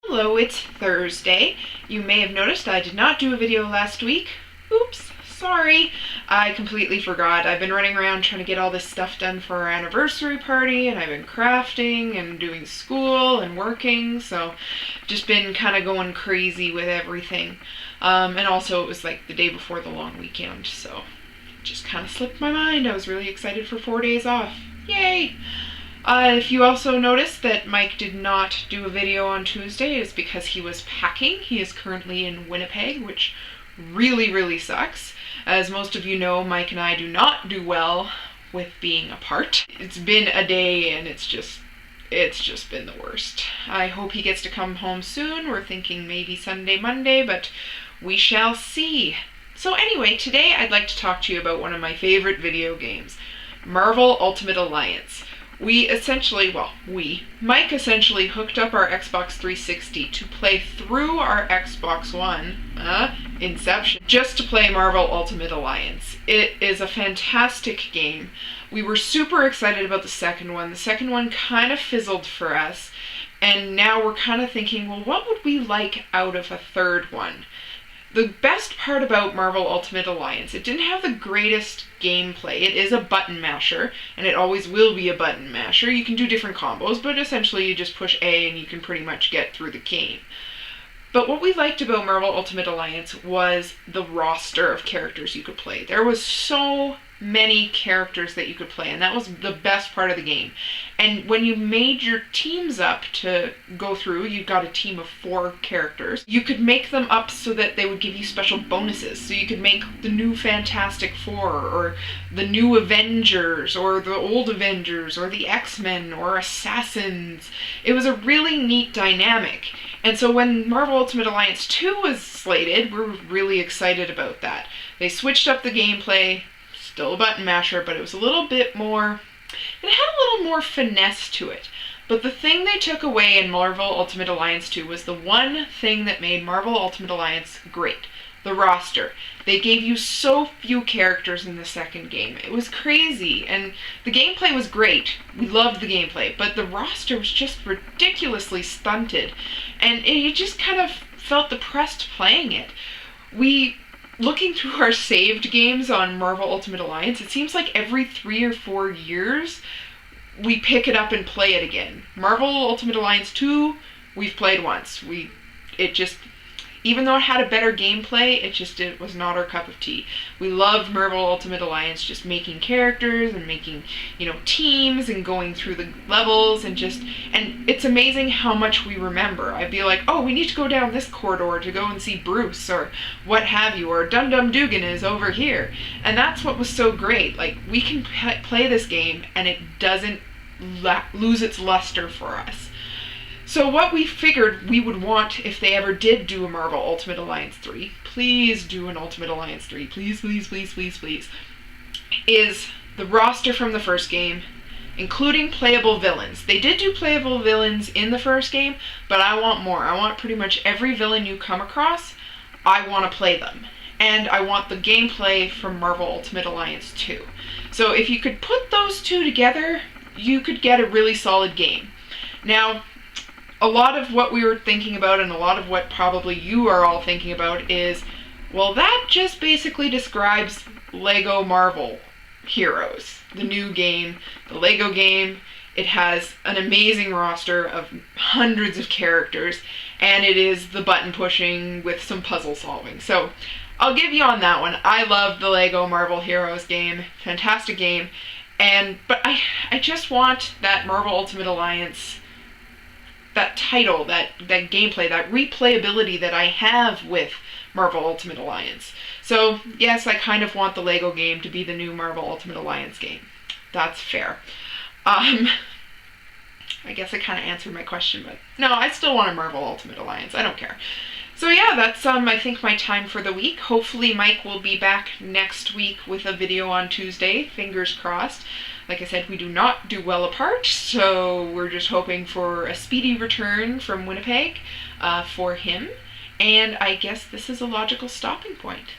Hello, it's Thursday. You may have noticed I did not do a video last week. Oops, sorry. I completely forgot. I've been running around trying to get all this stuff done for our anniversary party, and I've been crafting and doing school and working, so just been kind of going crazy with everything. And also it was like the day before the long weekend, so it just kind of slipped my mind. I was really excited for 4 days off. Yay! If you also noticed that Mike did not do a video on Tuesday, it's because he was packing. He is currently in Winnipeg, which really sucks. As most of you know, Mike and I do not do well with being apart. It's been a day and it's just been the worst. I hope he gets to come home soon. We're thinking maybe Sunday, Monday, but we shall see. So anyway, today I'd like to talk to you about one of my favorite video games, Marvel Ultimate Alliance. Mike essentially hooked up our Xbox 360 to play through our Xbox One, Inception, just to play Marvel Ultimate Alliance. It is a fantastic game. We were super excited about the second one. The second one kind of fizzled for us, and now we're kind of thinking, well, what would we like out of a third one? The best part about Marvel Ultimate Alliance, it didn't have the greatest gameplay. It is a button masher, and it always will be a button masher. You can do different combos, but essentially you just push A and you can pretty much get through the game. But what we liked about Marvel Ultimate Alliance was the roster of characters you could play. There was so many characters that you could play, and that was the best part of the game. And when you made your teams up to go through, you got a team of 4 characters. You could make them up so that they would give you special bonuses. So you could make the new Fantastic Four, or the new Avengers, or the old Avengers, or the X-Men, or Assassins. It was a really neat dynamic. And so when Marvel Ultimate Alliance 2 was slated, we were really excited about that. They switched up the gameplay. Still a button masher, but it was a little bit more, it had a little more finesse to it. But the thing they took away in Marvel Ultimate Alliance 2 was the one thing that made Marvel Ultimate Alliance great: the roster. They gave you so few characters in the second game. It was crazy, and the gameplay was great. We loved the gameplay, but the roster was just ridiculously stunted, and you just kind of felt depressed playing it. Looking through our saved games on Marvel Ultimate Alliance, it seems like every 3 or 4 years we pick it up and play it again. Marvel Ultimate Alliance 2, we've played once. Even though it had a better gameplay, it was not our cup of tea. We loved Marvel Ultimate Alliance, just making characters and making, teams and going through the levels and it's amazing how much we remember. I'd be like, oh, we need to go down this corridor to go and see Bruce or what have you, or Dum Dum Dugan is over here. And that's what was so great. Like, we can play this game and it doesn't lose its luster for us. So what we figured we would want if they ever did do a Marvel Ultimate Alliance 3, please do an Ultimate Alliance 3, please, is the roster from the first game, including playable villains. They did do playable villains in the first game, but I want more. I want pretty much every villain you come across, I want to play them. And I want the gameplay from Marvel Ultimate Alliance 2. So if you could put those two together, you could get a really solid game. Now, a lot of what we were thinking about, and a lot of what probably you are all thinking about, is, well, that just basically describes Lego Marvel Heroes, the new game, the Lego game. It has an amazing roster of hundreds of characters, and it is the button pushing with some puzzle solving. So I'll give you on that one. I love the Lego Marvel Heroes game, fantastic game, but I just want that Marvel Ultimate Alliance, that title, that gameplay, that replayability that I have with Marvel Ultimate Alliance. So yes, I kind of want the Lego game to be the new Marvel Ultimate Alliance game. That's fair. I guess I kind of answered my question, but no, I still want a Marvel Ultimate Alliance. I don't care. So yeah, that's I think my time for the week. Hopefully Mike will be back next week with a video on Tuesday. Fingers crossed. Like I said, we do not do well apart, so we're just hoping for a speedy return from Winnipeg for him. And I guess this is a logical stopping point.